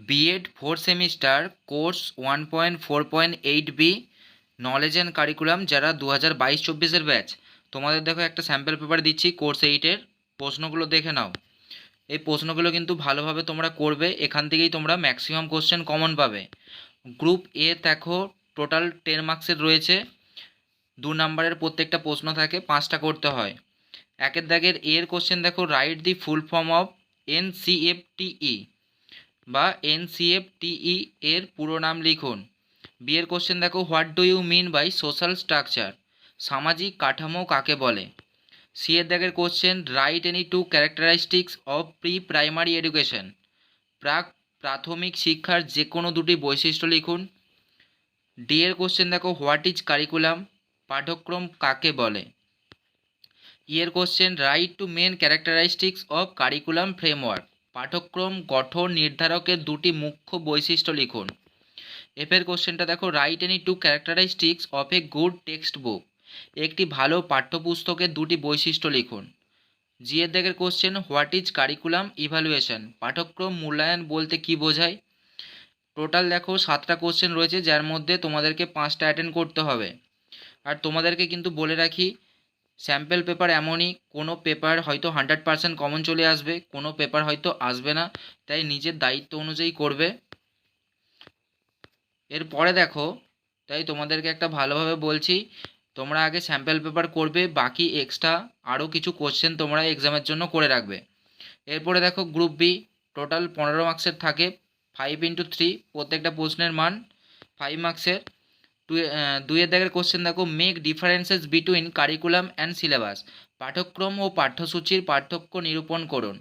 B Ed 4 semester course 1.4.8B knowledge and curriculum, যারা 2022-24 batch, তোমাদের দেখো একটা স্যাম্পল পেপার দিচ্ছি কোর্স 8-এর। প্রশ্নগুলো দেখে নাও। এই প্রশ্নগুলো কিন্তু ভালোভাবে তোমরা করবে, এখান থেকেই তোমরা ম্যাক্সিমাম কোশ্চেন কমন পাবে। গ্রুপ এ দেখো টোটাল 10 মার্কসের রয়েছে। 2 নাম্বারের প্রত্যেকটা প্রশ্ন থাকে, 5টা করতে হয়। একের দাগের এর কোশ্চেন দেখো, write the full form of NCFTE বা এনসিএফটিই এর পুরো নাম লিখুন। বিয়ের কোশ্চেন দেখো, what do you mean by social structure, সামাজিক কাঠামো কাকে বলে। সি এর দাগের question, write any two characteristics of pre primary education, প্রাথমিক শিক্ষার যে কোনো দুটি বৈশিষ্ট্য লিখুন। ডি এর কোশ্চেন দেখো, হোয়াট ইজ কারিকুলাম, পাঠ্যক্রম কাকে বলে। ই এর question, write two main characteristics of curriculum framework, পাঠ্যক্রম গঠন নির্ধারকের দুটি মুখ্য বৈশিষ্ট্য লিখুন। এফ এর কোশ্চেনটা দেখো, write any two characteristics of a good textbook, একটি ভালো পাঠ্যপুস্তকের দুটি বৈশিষ্ট্য লিখুন। জি এর দাগের question, what is curriculum evaluation, পাঠ্যক্রম মূল্যায়ন বলতে কি বোঝায়। টোটাল দেখো 7টা কোশ্চেন রয়েছে, যার মধ্যে তোমাদেরকে 5টা অ্যাটেন্ড করতে হবে। আর তোমাদেরকে কিন্তু বলে রাখি, স্যাম্পল পেপার এমনই, কোনো পেপার হয়তো 100% কমন চলে আসবে, কোনো পেপার হয়তো আসবে না, তাই নিজের দায়িত্ব অনুযায়ী করবে। এরপরে দেখো, তাই তোমাদেরকে একটা ভালোভাবে বলছি, তোমরা আগে স্যাম্পল পেপার করবে, বাকি এক্সট্রা আরও কিছু কোশ্চেন তোমরা এক্সামের জন্য করে রাখবে। এরপরে দেখো গ্রুপ বি, টোটাল 15 মার্কসের থাকে, 5x3, প্রত্যেকটা প্রশ্নের মান 5 মার্কসের। দুইয়ের দাগের কোশ্চেন দেখো, make differences between curriculum and syllabus, পাঠ্যক্রম ও পাঠ্যসূচির পার্থক্য নিরূপণ করুন।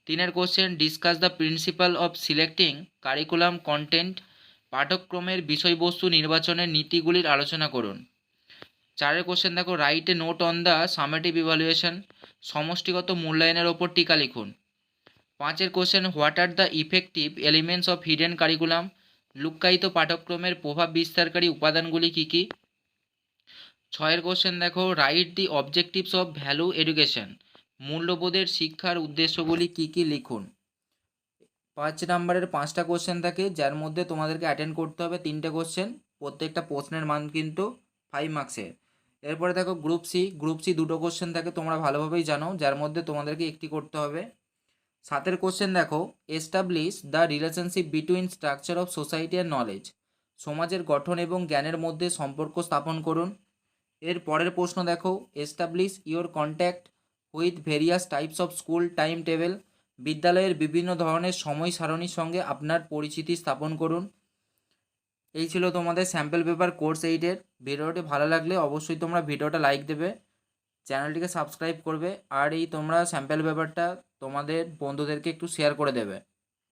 3-এর question, discuss the principal of selecting curriculum content, পাঠ্যক্রমের বিষয়বস্তু নির্বাচনের নীতিগুলির আলোচনা করুন। 4-এর কোশ্চেন দেখো, write a note on the summative evaluation, সমষ্টিগত মূল্যায়নের ওপর টিকা লিখুন। 5-এর question, what are the effective elements of hidden curriculum, লুক্কায়িত পাঠ্যক্রমের প্রভাব বিস্তারকারী উপাদানগুলি কী কী। 6-এর কোশ্চেন দেখো, write the objectives of value education, মূল্যবোধের শিক্ষার উদ্দেশ্যগুলি কী কী লিখুন। 5 নাম্বারের 5টা কোশ্চেন থাকে, যার মধ্যে তোমাদেরকে অ্যাটেন্ড করতে হবে 3টে কোশ্চেন, প্রত্যেকটা প্রশ্নের মান কিন্তু 5 মার্কসের। এরপরে দেখো গ্রুপ সি 2টো কোশ্চেন থাকে, তোমরা ভালোভাবেই জানো, যার মধ্যে তোমাদেরকে একটি করতে হবে। 7-এর কোশ্চেন দেখো, establish the relationship between structure of society and knowledge, সমাজের গঠন এবং জ্ঞানের মধ্যে সম্পর্ক স্থাপন করুন। এর পরের প্রশ্ন দেখো, establish your contact with various types of school time table, বিদ্যালয়ের বিভিন্ন ধরনের সময় সারণীর সঙ্গে আপনার পরিচিতি স্থাপন করুন। এই ছিল তোমাদের স্যাম্পল পেপার কোর্স 8-এর। ভিডিওটি ভালো লাগলে অবশ্যই তোমরা ভিডিওটা লাইক দেবে, চ্যানেলটিকে সাবস্ক্রাইব করবে, আর এই তোমরা স্যাম্পল পেপারটা তোমাদের বন্ধুদেরকে একটু শেয়ার করে দেবে।